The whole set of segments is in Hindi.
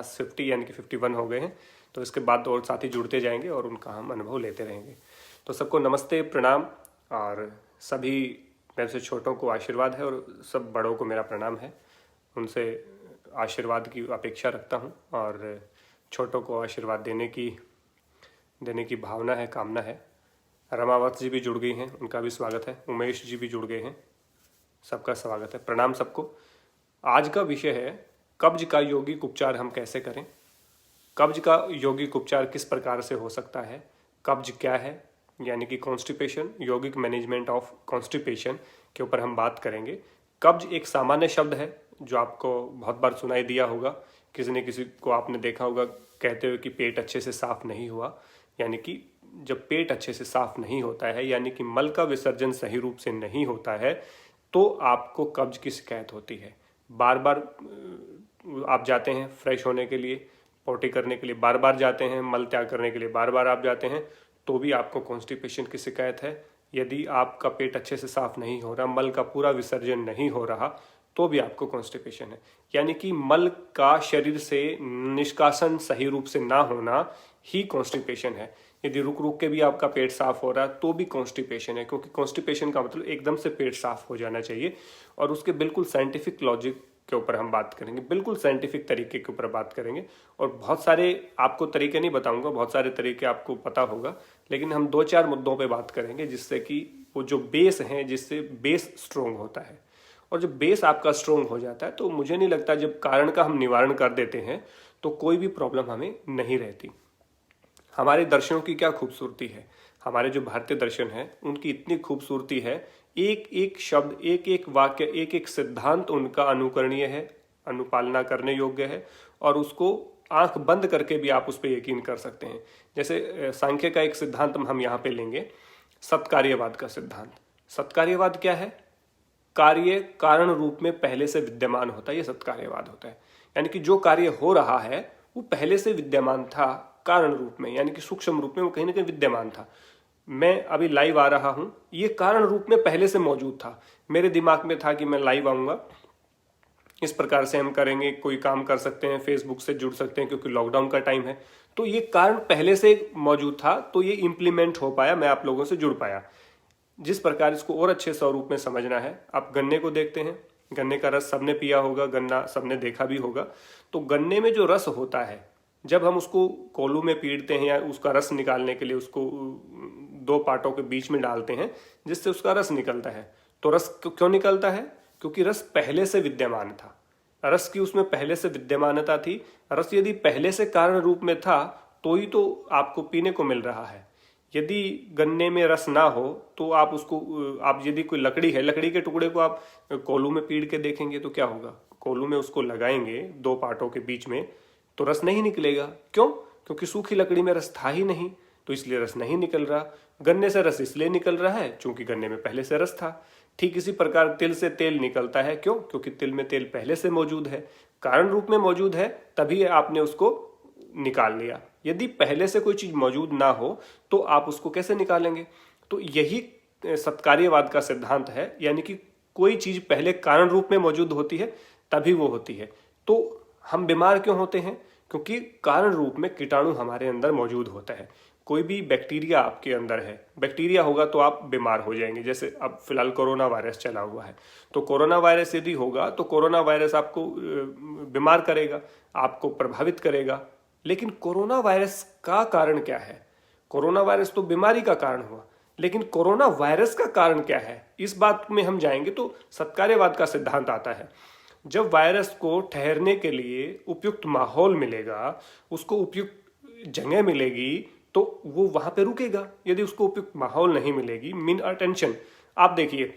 50 यानी कि 51 हो गए हैं। तो इसके बाद और साथी जुड़ते जाएंगे और उनका हम अनुभव लेते रहेंगे। तो सबको नमस्ते, प्रणाम, और सभी मेरे से छोटों को आशीर्वाद है और सब बड़ों को मेरा प्रणाम है। उनसे आशीर्वाद की अपेक्षा रखता हूँ और छोटों को आशीर्वाद देने की भावना है, कामना है। रमावत जी भी जुड़ गई हैं, उनका भी स्वागत है। उमेश जी भी जुड़ गए हैं, सबका स्वागत है। प्रणाम सबको। आज का विषय है कब्ज का यौगिक उपचार हम कैसे करें। कब्ज का यौगिक उपचार किस प्रकार से हो सकता है, कब्ज क्या है, यानी कि कॉन्स्टिपेशन, यौगिक मैनेजमेंट ऑफ कॉन्स्टिपेशन के ऊपर हम बात करेंगे। कब्ज एक सामान्य शब्द है जो आपको बहुत बार सुनाई दिया होगा। किसी न किसी को आपने देखा होगा कहते हुए कि पेट अच्छे से साफ नहीं हुआ। यानी कि जब पेट अच्छे से साफ नहीं होता है, यानी कि मल का विसर्जन सही रूप से नहीं होता है, तो आपको कब्ज की शिकायत होती है। बार बार आप जाते हैं फ्रेश होने के लिए, पोटी करने के लिए बार बार जाते हैं, मल त्याग करने के लिए बार बार आप जाते हैं, तो भी आपको कॉन्स्टिपेशन की शिकायत है। यदि आपका पेट अच्छे से साफ नहीं हो रहा, मल का पूरा विसर्जन नहीं हो रहा, तो भी आपको कॉन्स्टिपेशन है। यानी कि मल का शरीर से निष्कासन सही रूप से ना होना ही कॉन्स्टिपेशन है। यदि रुक रुक के भी आपका पेट साफ हो रहा है तो भी कॉन्स्टिपेशन है, क्योंकि कॉन्स्टिपेशन का मतलब एकदम से पेट साफ हो जाना चाहिए। और उसके बिल्कुल साइंटिफिक लॉजिक के ऊपर हम बात करेंगे, बिल्कुल साइंटिफिक तरीके के ऊपर बात करेंगे। और बहुत सारे आपको तरीके नहीं बताऊंगा, बहुत सारे तरीके आपको पता होगा, लेकिन हम 2-4 मुद्दों पे बात करेंगे जिससे कि वो जो बेस है, जिससे बेस स्ट्रोंग होता है। और जब बेस आपका स्ट्रोंग हो जाता है तो मुझे नहीं लगता, जब कारण का हम निवारण कर देते हैं तो कोई भी प्रॉब्लम हमें नहीं रहती। हमारे दर्शनों की क्या खूबसूरती है, हमारे जो भारतीय दर्शन है उनकी इतनी खूबसूरती है। एक एक शब्द, एक एक वाक्य, एक एक सिद्धांत उनका अनुकरणीय है, अनुपालना करने योग्य है, और उसको आंख बंद करके भी आप उस पर यकीन कर सकते हैं। जैसे सांख्य का एक सिद्धांत हम यहाँ पे लेंगे, सत्कार्यवाद का सिद्धांत। सत्कार्यवाद क्या है? कार्य कारण रूप में पहले से विद्यमान होता है, ये सत्कार्यवाद होता है। यानी कि जो कार्य हो रहा है वो पहले से विद्यमान था कारण रूप में, यानी कि सूक्ष्म रूप में वो कहीं ना कहीं विद्यमान था। मैं अभी लाइव आ रहा हूं, ये कारण रूप में पहले से मौजूद था। मेरे दिमाग में था कि मैं लाइव आऊंगा, इस प्रकार से हम करेंगे, कोई काम कर सकते हैं, फेसबुक से जुड़ सकते हैं क्योंकि लॉकडाउन का टाइम है। तो ये कारण पहले से मौजूद था, तो ये इंप्लीमेंट हो पाया, मैं आप लोगों से जुड़ पाया। जिस प्रकार इसको और अच्छे स्वरूप में समझना है, आप गन्ने को देखते हैं, गन्ने का रस सबने पिया होगा, गन्ना सबने देखा भी होगा। तो गन्ने में जो रस होता है, जब हम उसको कोलू में पीटते हैं या उसका रस निकालने के लिए उसको 2 पार्टों के बीच में डालते हैं जिससे उसका रस निकलता है, तो रस क्यों निकलता है? क्योंकि रस पहले से विद्यमान था, रस की उसमें पहले से विद्यमानता थी। रस यदि पहले से कारण रूप में था तो ही तो आपको पीने को मिल रहा है। यदि गन्ने में रस ना हो तो आप उसको, आप यदि कोई लकड़ी है, लकड़ी के टुकड़े को आप कोलू में पीट के देखेंगे तो क्या होगा? कोलू में उसको लगाएंगे 2 पार्टों के बीच में तो रस नहीं निकलेगा। क्यों? क्योंकि सूखी लकड़ी में रस था ही नहीं, तो इसलिए रस नहीं निकल रहा। गन्ने से रस इसलिए निकल रहा है क्योंकि गन्ने में पहले से रस था। ठीक इसी प्रकार तिल से तेल निकलता है, क्यों? क्योंकि तिल में तेल पहले से मौजूद है, कारण रूप में मौजूद है, तभी आपने उसको निकाल लिया। यदि पहले से कोई चीज मौजूद ना हो तो आप उसको कैसे निकालेंगे? तो यही सत्कार्यवाद का सिद्धांत है, यानी कि कोई चीज पहले कारण रूप में मौजूद होती है तभी वो होती है। तो हम बीमार क्यों होते हैं? क्योंकि कारण रूप में कीटाणु हमारे अंदर मौजूद होता है। कोई भी बैक्टीरिया आपके अंदर है, बैक्टीरिया होगा तो आप बीमार हो जाएंगे। जैसे अब फिलहाल कोरोना वायरस चला हुआ है, तो कोरोना वायरस यदि होगा तो कोरोना वायरस आपको बीमार करेगा, आपको प्रभावित करेगा। लेकिन कोरोना वायरस का कारण क्या है? कोरोना वायरस तो बीमारी का कारण हुआ, लेकिन कोरोना वायरस का कारण क्या है, इस बात में हम जाएंगे तो सत्कार्यवाद का सिद्धांत आता है। जब वायरस को ठहरने के लिए उपयुक्त माहौल मिलेगा, उसको उपयुक्त जगह मिलेगी, तो वो वहां पे रुकेगा। यदि उसको उपयुक्त माहौल नहीं मिलेगी, मीन अटेंशन, आप देखिए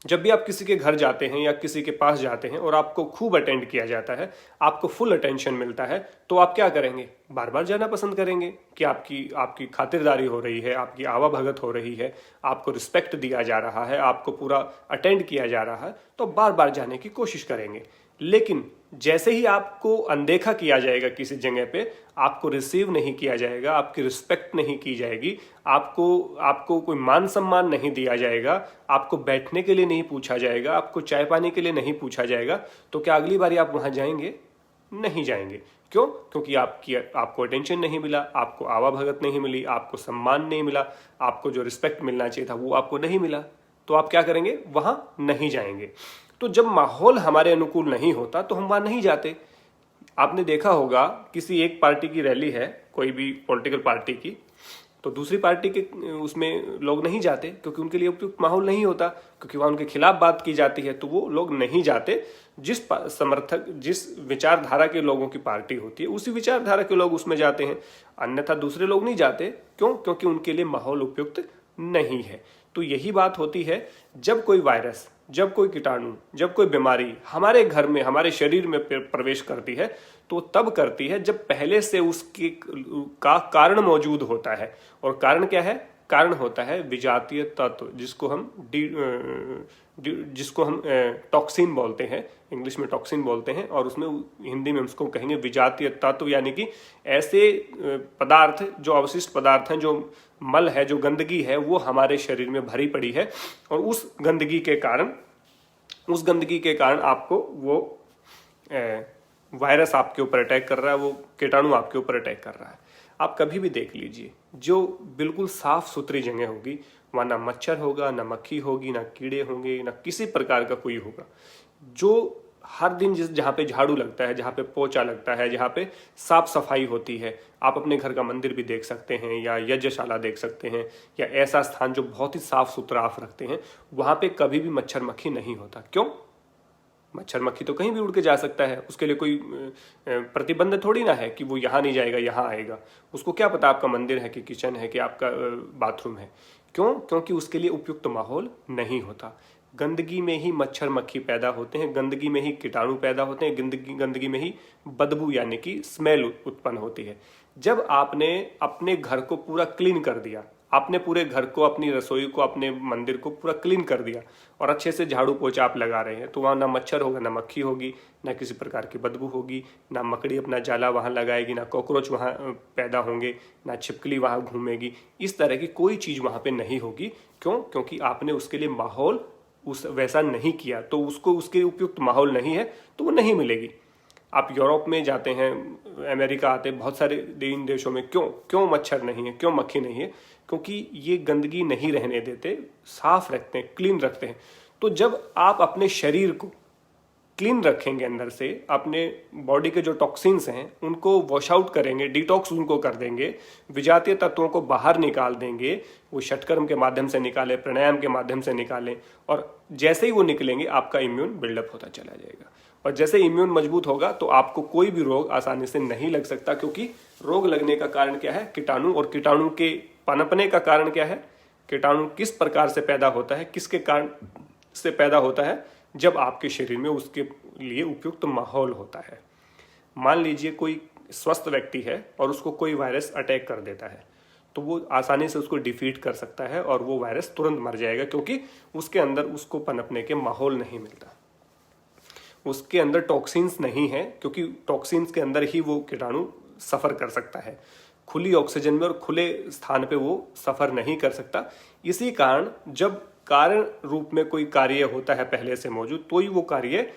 जब भी आप किसी के घर जाते हैं या किसी के पास जाते हैं और आपको खूब अटेंड किया जाता है, आपको फुल अटेंशन मिलता है, तो आप क्या करेंगे? बार बार जाना पसंद करेंगे कि आपकी खातिरदारी हो रही है, आपकी आवाभगत हो रही है, आपको रिस्पेक्ट दिया जा रहा है, आपको पूरा अटेंड किया जा रहा है, तो बार बार जाने की कोशिश करेंगे। लेकिन जैसे ही आपको अनदेखा किया जाएगा किसी जगह पे, आपको रिसीव नहीं किया जाएगा, आपकी रिस्पेक्ट नहीं की जाएगी, आपको कोई मान सम्मान नहीं दिया जाएगा, आपको बैठने के लिए नहीं पूछा जाएगा, आपको चाय पानी के लिए नहीं पूछा जाएगा, तो क्या अगली बारी आप वहां जाएंगे? नहीं जाएंगे। क्यों? क्योंकि आपको अटेंशन नहीं मिला, आपको आवाभगत नहीं मिली, आपको सम्मान नहीं मिला, आपको जो रिस्पेक्ट मिलना चाहिए था वो आपको नहीं मिला, तो आप क्या करेंगे? वहां नहीं जाएंगे। तो जब माहौल हमारे अनुकूल नहीं होता तो हम वहां नहीं जाते। आपने देखा होगा किसी एक पार्टी की रैली है, कोई भी पॉलिटिकल पार्टी की, तो दूसरी पार्टी के उसमें लोग नहीं जाते क्योंकि उनके लिए उपयुक्त माहौल नहीं होता, क्योंकि वहां उनके खिलाफ बात की जाती है, तो वो लोग नहीं जाते। जिस विचारधारा के लोगों की पार्टी होती है उसी विचारधारा के लोग उसमें जाते हैं, अन्यथा दूसरे लोग नहीं जाते। क्यों? क्योंकि उनके लिए माहौल उपयुक्त नहीं है। तो यही बात होती है, जब कोई वायरस, जब कोई कीटाणु, जब कोई बीमारी हमारे घर में, हमारे शरीर में प्रवेश करती है, तो तब करती है जब पहले से उसके का कारण मौजूद होता है। और कारण क्या है? कारण होता है विजातीय तत्व, जिसको हम टॉक्सिन बोलते हैं, इंग्लिश में टॉक्सिन बोलते हैं, और उसमें हिंदी में उसको कहेंगे विजातीय तत्व, यानी कि ऐसे पदार्थ, जो अवशिष्ट पदार्थ हैं, जो मल है, जो गंदगी है, वो हमारे शरीर में भरी पड़ी है, और उस गंदगी के कारण आपको वो वायरस आपके ऊपर अटैक कर रहा है, वो कीटाणु आपके ऊपर अटैक कर रहा है। आप कभी भी देख लीजिए, जो बिल्कुल साफ सुथरी जगह होगी वहां ना मच्छर होगा, ना मक्खी होगी, ना कीड़े होंगे, ना किसी प्रकार का कोई होगा। जो हर दिन जहाँ पे झाड़ू लगता है, जहाँ पे पोछा लगता है, जहाँ पे साफ सफाई होती है, आप अपने घर का मंदिर भी देख सकते हैं या यज्ञशाला देख सकते हैं, या ऐसा स्थान जो बहुत ही साफ सुथरा आप रखते हैं, वहां पे कभी भी मच्छर मक्खी नहीं होता। क्यों? मच्छर मक्खी तो कहीं भी उड़ के जा सकता है, उसके लिए कोई प्रतिबंध थोड़ी ना है कि वो यहाँ नहीं जाएगा, यहाँ आएगा। उसको क्या पता आपका मंदिर है कि किचन है कि आपका बाथरूम है। क्यों? क्योंकि उसके लिए उपयुक्त माहौल नहीं होता। गंदगी में ही मच्छर मक्खी पैदा होते हैं, गंदगी में ही कीटाणु पैदा होते हैं, गंदगी में ही बदबू यानी कि स्मेल उत्पन्न होती है। जब आपने अपने घर को पूरा क्लीन कर दिया, आपने पूरे घर को, अपनी रसोई को, अपने मंदिर को पूरा क्लीन कर दिया और अच्छे से झाड़ू पोछा आप लगा रहे हैं, तो वहाँ ना मच्छर होगा, ना मक्खी होगी, ना किसी प्रकार की बदबू होगी, ना मकड़ी अपना जाला वहाँ लगाएगी, ना कॉकरोच वहाँ पैदा होंगे, ना छिपकली वहाँ घूमेगी। इस तरह की कोई चीज़ वहाँ पे नहीं होगी। क्यों? क्योंकि आपने उसके लिए माहौल वैसा नहीं किया, तो उसको उसके उपयुक्त माहौल नहीं है तो वो नहीं मिलेगी। आप यूरोप में जाते हैं, अमेरिका आते हैं, बहुत सारे इन देशों में क्यों मच्छर नहीं है, क्यों मक्खी नहीं है? क्योंकि ये गंदगी नहीं रहने देते, साफ रखते हैं, क्लीन रखते हैं। तो जब आप अपने शरीर को क्लीन रखेंगे, अंदर से अपने बॉडी के जो टॉक्सिन्स हैं उनको वॉश आउट करेंगे, डिटॉक्स उनको कर देंगे, विजातीय तत्वों को बाहर निकाल देंगे, वो षटकर्म के माध्यम से निकालें, प्राणायाम के माध्यम से निकालें, और जैसे ही वो निकलेंगे आपका इम्यून बिल्डअप होता चला जाएगा। और जैसे इम्यून मजबूत होगा तो आपको कोई भी रोग आसानी से नहीं लग सकता, क्योंकि रोग लगने का कारण क्या है? कीटाणु। और कीटाणु के पनपने का कारण क्या है? कीटाणु किस प्रकार से पैदा होता है, किसके कारण से पैदा होता है? जब आपके शरीर में उसके लिए उपयुक्त माहौल होता है। मान लीजिए कोई स्वस्थ व्यक्ति है और उसको कोई वायरस अटैक कर देता है, तो वो आसानी से उसको डिफीट कर सकता है और वो वायरस तुरंत मर जाएगा, क्योंकि उसके अंदर उसको पनपने के माहौल नहीं मिलता, उसके अंदर टॉक्सिन्स नहीं है, क्योंकि टॉक्सिन्स के अंदर ही वो कीटाणु सफर कर सकता है। खुली ऑक्सीजन में और खुले स्थान पे वो सफर नहीं कर सकता। इसी कारण जब कारण रूप में कोई कार्य होता है पहले से मौजूद, तो ही वो कार्य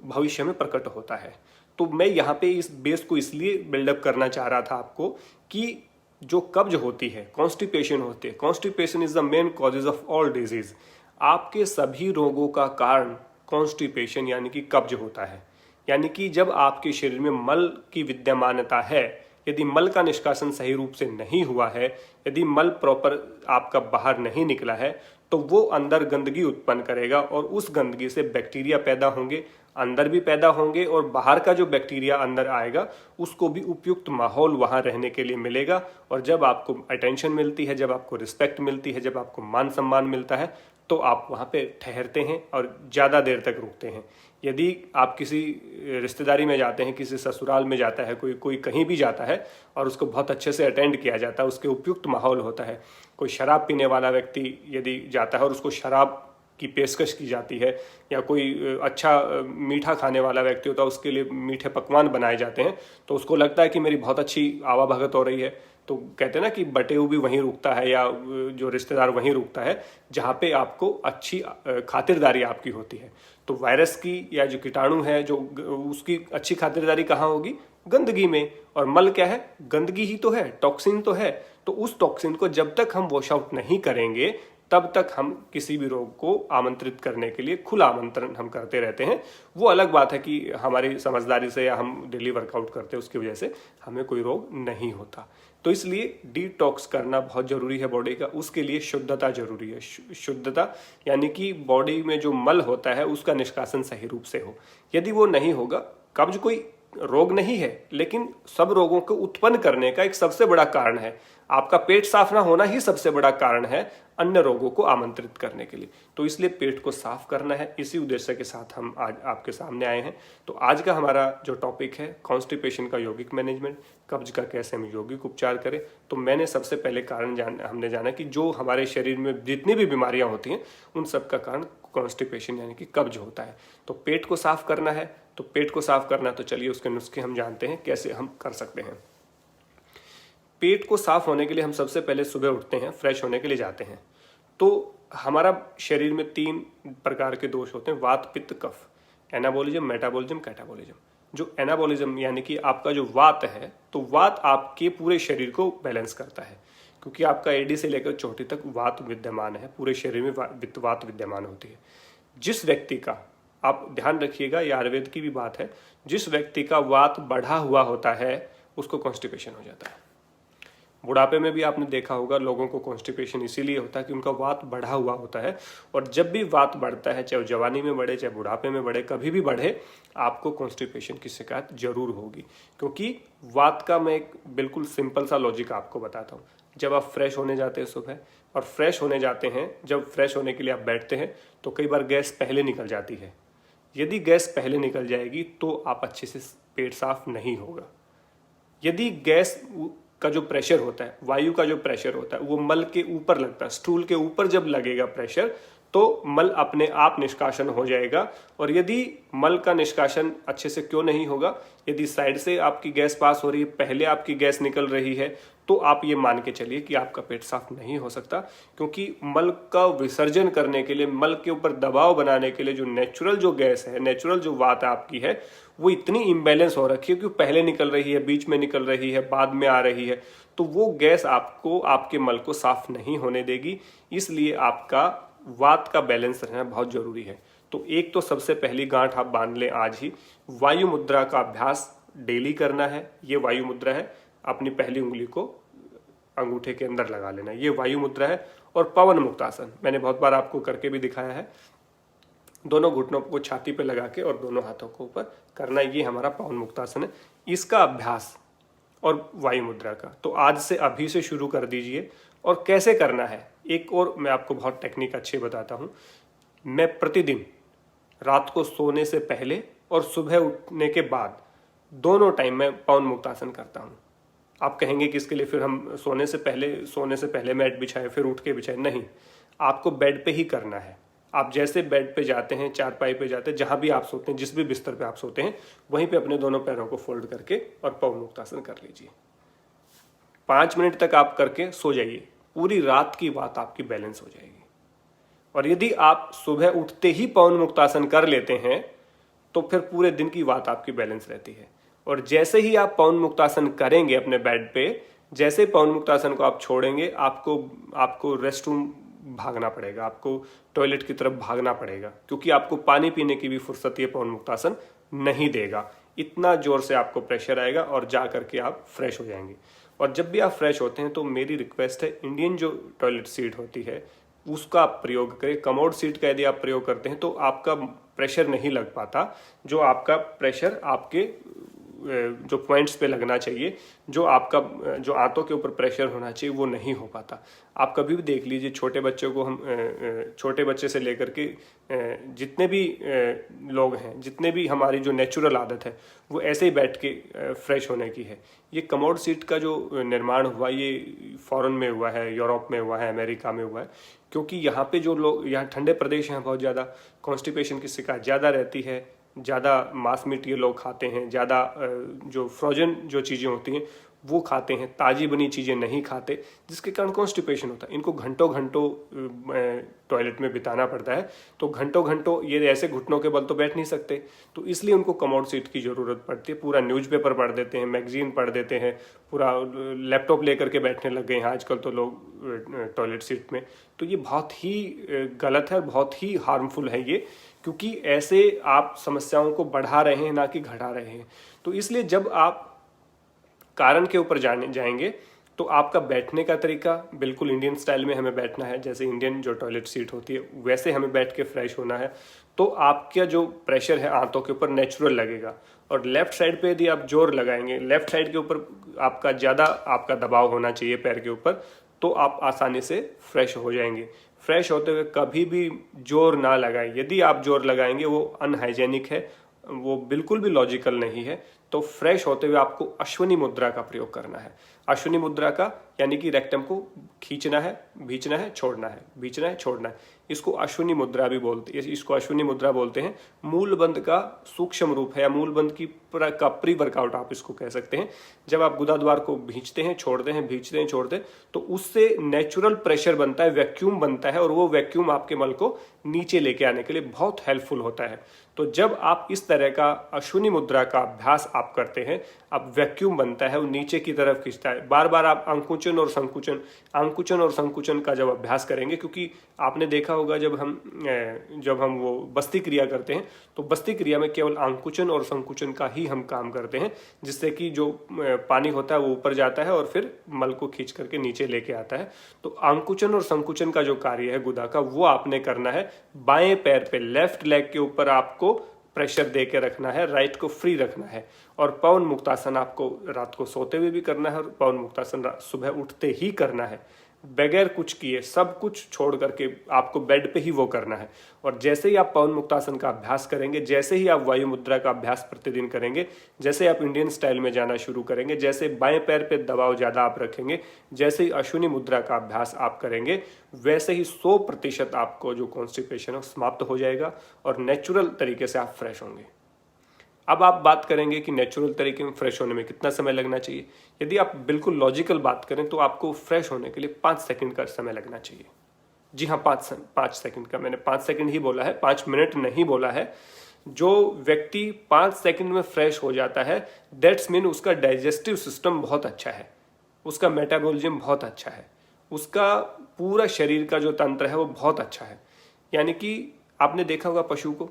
भविष्य में प्रकट होता है। तो मैं यहाँ पे इस बेस को इसलिए बिल्डअप करना चाह रहा था आपको कि जो कब्ज होती है, कॉन्स्टिपेशन होती है, constipation is the main causes of all disease. आपके सभी रोगों का कारण कॉन्स्टिपेशन यानी कि कब्ज होता है। यानी कि जब आपके शरीर में मल की विद्यमानता है, यदि मल का निष्कासन सही रूप से नहीं हुआ है, यदि मल प्रॉपर आपका बाहर नहीं निकला है, तो वो अंदर गंदगी उत्पन्न करेगा और उस गंदगी से बैक्टीरिया पैदा होंगे, अंदर भी पैदा होंगे, और बाहर का जो बैक्टीरिया अंदर आएगा उसको भी उपयुक्त माहौल वहाँ रहने के लिए मिलेगा। और जब आपको अटेंशन मिलती है, जब आपको रिस्पेक्ट मिलती है, जब आपको मान सम्मान मिलता है, तो आप वहाँ पे ठहरते हैं और ज़्यादा देर तक रुकते हैं। यदि आप किसी रिश्तेदारी में जाते हैं, किसी ससुराल में जाता है, कोई कहीं भी जाता है और उसको बहुत अच्छे से अटेंड किया जाता है, उसके उपयुक्त माहौल होता है। कोई शराब पीने वाला व्यक्ति यदि जाता है और उसको शराब की पेशकश की जाती है, या कोई अच्छा मीठा खाने वाला व्यक्ति होता है, उसके लिए मीठे पकवान बनाए जाते हैं, तो उसको लगता है कि मेरी बहुत अच्छी आवाभगत हो रही है। तो कहते हैं ना कि बटेऊ भी वहीं रुकता है, या जो रिश्तेदार वहीं रुकता है जहाँ पे आपको अच्छी खातिरदारी आपकी होती है। तो वायरस की या जो कीटाणु है, जो उसकी अच्छी खातिरदारी कहाँ होगी? गंदगी में। और मल क्या है? गंदगी ही तो है, टॉक्सिन तो है। तो उस टॉक्सिन को जब तक हम वॉश आउट नहीं करेंगे तब तक हम किसी भी रोग को आमंत्रित करने के लिए खुला आमंत्रण हम करते रहते हैं। वो अलग बात है कि हमारी समझदारी से या हम डेली वर्कआउट करते हैं उसकी वजह से हमें कोई रोग नहीं होता। तो इसलिए डिटॉक्स करना बहुत जरूरी है बॉडी का। उसके लिए शुद्धता जरूरी है। शुद्धता यानी कि बॉडी में जो मल होता है उसका निष्कासन सही रूप से हो। यदि वो नहीं होगा, कब्ज कोई रोग नहीं है लेकिन सब रोगों को उत्पन्न करने का एक सबसे बड़ा कारण है। आपका पेट साफ ना होना ही सबसे बड़ा कारण है अन्य रोगों को आमंत्रित करने के लिए। तो इसलिए पेट को साफ करना है, इसी उद्देश्य के साथ हम आज आपके सामने आए हैं। तो आज का हमारा जो टॉपिक है कॉन्स्टिपेशन का यौगिक मैनेजमेंट, कब्ज का कैसे हम यौगिक उपचार करें। तो मैंने सबसे पहले कारण हमने जाना कि जो हमारे शरीर में जितनी भी बीमारियां होती हैं उन सब का कारण कॉन्स्टिपेशन यानी कि कब्ज होता है। तो पेट को साफ करना है, तो पेट को साफ करना, तो चलिए उसके नुस्खे हम जानते हैं कैसे हम कर सकते हैं। पेट को साफ होने के लिए हम सबसे पहले सुबह उठते हैं, फ्रेश होने के लिए जाते हैं। तो हमारा शरीर में 3 प्रकार के दोष होते हैं, वात पित्त कफ, एनाबोलिज्म, मेटाबोलिज्म, कैटाबोलिज्म। जो एनाबोलिज्म यानी कि आपका जो वात है, तो वात आपके पूरे शरीर को बैलेंस करता है, क्योंकि आपका एडी से लेकर चोटी तक वात विद्यमान है, पूरे शरीर में वात विद्यमान होती है। जिस व्यक्ति का, आप ध्यान रखिएगा ये आयुर्वेद की भी बात है, जिस व्यक्ति का वात बढ़ा हुआ होता है उसको कॉन्स्टिपेशन हो जाता है। बुढ़ापे में भी आपने देखा होगा लोगों को कॉन्स्टिपेशन इसीलिए होता है कि उनका वात बढ़ा हुआ होता है। और जब भी वात बढ़ता है, चाहे जवानी में बढ़े चाहे बुढ़ापे में बढ़े, कभी भी बढ़े, आपको कॉन्स्टिपेशन की शिकायत जरूर होगी। क्योंकि वात का मैं एक बिल्कुल सिंपल सा लॉजिक आपको बताता हूँ। जब आप फ्रेश होने जाते हैं सुबह और फ्रेश होने जाते हैं, जब फ्रेश होने के लिए आप बैठते हैं तो कई बार गैस पहले निकल जाती है। यदि गैस पहले निकल जाएगी तो आप अच्छे से पेट साफ नहीं होगा। यदि गैस का जो प्रेशर होता है, वायु का जो प्रेशर होता है, वो मल के ऊपर लगता है, स्टूल के ऊपर जब लगेगा प्रेशर तो मल अपने आप निष्कासन हो जाएगा। और यदि मल का निष्कासन अच्छे से क्यों नहीं होगा, यदि साइड से आपकी गैस पास हो रही है, पहले आपकी गैस निकल रही है, तो आप ये मान के चलिए कि आपका पेट साफ नहीं हो सकता। क्योंकि मल का विसर्जन करने के लिए, मल के ऊपर दबाव बनाने के लिए जो नेचुरल जो गैस है, नेचुरल जो वात आपकी है, वो इतनी इम्बैलेंस हो रखी है कि पहले निकल रही है, बीच में निकल रही है, बाद में आ रही है, तो वो गैस आपको, आपके मल को साफ नहीं होने देगी। इसलिए आपका वात का बैलेंस रहना बहुत जरूरी है। तो एक तो सबसे पहली गांठ आप बांध लें आज ही, वायु मुद्रा का अभ्यास डेली करना है। ये वायु मुद्रा है, अपनी पहली उंगली को अंगूठे के अंदर लगा लेना, ये वायु मुद्रा है। और पवन मुक्तासन मैंने बहुत बार आपको करके भी दिखाया है, दोनों घुटनों को छाती पे लगा के और दोनों हाथों को ऊपर करना, ये हमारा पवन मुक्तासन है। इसका अभ्यास और वायु मुद्रा का तो आज से अभी से शुरू कर दीजिए। और कैसे करना है, एक और मैं आपको बहुत टेक्निक अच्छी बताता हूँ। मैं प्रतिदिन रात को सोने से पहले और सुबह उठने के बाद दोनों टाइम में पवन मुक्तासन करता हूँ। आप कहेंगे कि इसके लिए फिर हम सोने से पहले मैट बिछाएं फिर उठ के बिछाएं, नहीं, आपको बेड पे ही करना है। आप जैसे बेड पे जाते हैं, चारपाई पे जाते हैं, जहां भी आप सोते हैं, जिस भी बिस्तर पे आप सोते हैं, वहीं पे अपने दोनों पैरों को फोल्ड करके और पवन मुक्तासन कर लीजिए। 5 मिनट तक आप करके सो जाइए, पूरी रात की बात आपकी बैलेंस हो जाएगी। और यदि आप सुबह उठते ही पवन मुक्तासन कर लेते हैं तो फिर पूरे दिन की बात आपकी बैलेंस रहती है। और जैसे ही आप पवन मुक्तासन करेंगे अपने बेड पे, जैसे पवन मुक्तासन को आप छोड़ेंगे, आपको रेस्ट रूम भागना पड़ेगा, आपको टॉयलेट की तरफ भागना पड़ेगा, क्योंकि आपको पानी पीने की भी फुर्सत ये पवन मुक्तासन नहीं देगा। इतना जोर से आपको प्रेशर आएगा और जा करके आप फ्रेश हो जाएंगे। और जब भी आप फ्रेश होते हैं तो मेरी रिक्वेस्ट है, इंडियन जो टॉयलेट सीट होती है उसका आप प्रयोग करें। कमोड सीट का यदि आप प्रयोग करते हैं तो आपका प्रेशर नहीं लग पाता, जो आपका प्रेशर आपके जो पॉइंट्स पे लगना चाहिए, जो आपका जो आंतों के ऊपर प्रेशर होना चाहिए, वो नहीं हो पाता। आप कभी भी देख लीजिए, छोटे बच्चों को हम छोटे बच्चे से लेकर के जितने भी लोग हैं, जितने भी हमारी जो नेचुरल आदत है वो ऐसे ही बैठ के फ्रेश होने की है। ये कमोड सीट का जो निर्माण हुआ ये फॉरेन में हुआ है, यूरोप में हुआ है, अमेरिका में हुआ है, क्योंकि यहाँ पे जो लोग, यहाँ ठंडे प्रदेश हैं बहुत ज़्यादा, कॉन्स्टिपेशन की शिकायत ज़्यादा रहती है, ज़्यादा मांस मीट ये लोग खाते हैं, ज़्यादा जो फ्रोजन जो चीज़ें होती हैं वो खाते हैं, ताज़ी बनी चीज़ें नहीं खाते, जिसके कारण कॉन्स्टिपेशन होता है। इनको घंटों घंटों टॉयलेट में बिताना पड़ता है, तो घंटों घंटों ये ऐसे घुटनों के बल तो बैठ नहीं सकते, तो इसलिए उनको कमोड सीट की ज़रूरत पड़ती है। पूरा न्यूज़पेपर पढ़ देते हैं, मैगजीन पढ़ देते हैं, पूरा लैपटॉप लेकर के बैठने लग गए हैं आजकल तो लोग टॉयलेट सीट में। तो ये बहुत ही गलत है, बहुत ही हार्मफुल है ये, क्योंकि ऐसे आप समस्याओं को बढ़ा रहे हैं, ना कि घटा रहे हैं। तो इसलिए जब आप कारण के ऊपर जाएंगे तो आपका बैठने का तरीका बिल्कुल इंडियन स्टाइल में हमें बैठना है, जैसे इंडियन जो टॉयलेट सीट होती है वैसे हमें बैठ के फ्रेश होना है। तो आपका जो प्रेशर है आंतों के ऊपर नेचुरल लगेगा। और लेफ्ट साइड पे यदि आप जोर लगाएंगे, लेफ्ट साइड के ऊपर आपका ज़्यादा आपका दबाव होना चाहिए पैर के ऊपर, तो आप आसानी से फ्रेश हो जाएंगे। फ्रेश होते हुए कभी भी जोर ना लगाएं। यदि आप जोर लगाएंगे वो अनहाइजेनिक है, वो बिल्कुल भी लॉजिकल नहीं है। तो फ्रेश होते हुए आपको अश्विनी मुद्रा का प्रयोग करना है। अश्विनी मुद्रा का यानी कि रेक्टम को खींचना है, भींचना है, छोड़ना है, भींचना है, छोड़ना है। इसको अश्विनी मुद्रा भी बोलते हैं, इसको अश्विनी मुद्रा बोलते हैं। मूलबंध का सूक्ष्म रूप है, या मूलबंध की का प्री वर्कआउट आप इसको कह सकते हैं। जब आप गुदाद्वार को भींचते हैं, छोड़ते हैं, भींचते हैं, छोड़ते हैं, तो उससे नेचुरल प्रेशर बनता है, वैक्यूम बनता है, और वो वैक्यूम आपके मल को नीचे लेके आने के लिए बहुत हेल्पफुल होता है। तो जब आप इस तरह का अश्विनी मुद्रा का अभ्यास आप करते हैं, अब वैक्यूम बनता है, वो नीचे की तरफ खींचता है। बार बार आप अंकुचन और संकुचन का जब अभ्यास करेंगे, क्योंकि आपने देखा होगा जब हम वो बस्ती क्रिया करते हैं, तो बस्ती क्रिया में केवल अंकुचन और संकुचन का ही हम काम करते हैं, जिससे कि जो पानी होता है वो ऊपर जाता है और फिर मल को खींच करके नीचे लेके आता है। तो अंकुचन और संकुचन का जो कार्य है गुदा का, वो आपने करना है बाएं पैर पे, लेफ्ट लेग के ऊपर आपको प्रेशर दे के रखना है, राइट को फ्री रखना है। और पवन मुक्तासन आपको रात को सोते हुए भी करना है, और पवन मुक्तासन सुबह उठते ही करना है, बगैर कुछ किए, सब कुछ छोड़ करके आपको बेड पे ही वो करना है। और जैसे ही आप पवन मुक्तासन का अभ्यास करेंगे, जैसे ही आप वायु मुद्रा का अभ्यास प्रतिदिन करेंगे, जैसे आप इंडियन स्टाइल में जाना शुरू करेंगे, जैसे बाएं पैर पे दबाव ज़्यादा आप रखेंगे, जैसे ही अश्विनी मुद्रा का अभ्यास आप करेंगे, वैसे ही 100% आपको जो कॉन्स्टिपेशन है समाप्त हो जाएगा और नेचुरल तरीके से आप फ्रेश होंगे। अब आप बात करेंगे कि नेचुरल तरीके में फ्रेश होने में कितना समय लगना चाहिए। यदि आप बिल्कुल लॉजिकल बात करें तो आपको फ्रेश होने के लिए 5 सेकंड का समय लगना चाहिए। जी हाँ, 5 सेकंड का, मैंने 5 सेकंड ही बोला है, 5 मिनट नहीं बोला है। जो व्यक्ति 5 सेकंड में फ्रेश हो जाता है, दैट्स मीन उसका डाइजेस्टिव सिस्टम बहुत अच्छा है, उसका मेटाबॉलिज्म बहुत अच्छा है, उसका पूरा शरीर का जो तंत्र है वो बहुत अच्छा है। यानी कि आपने देखा होगा पशु को,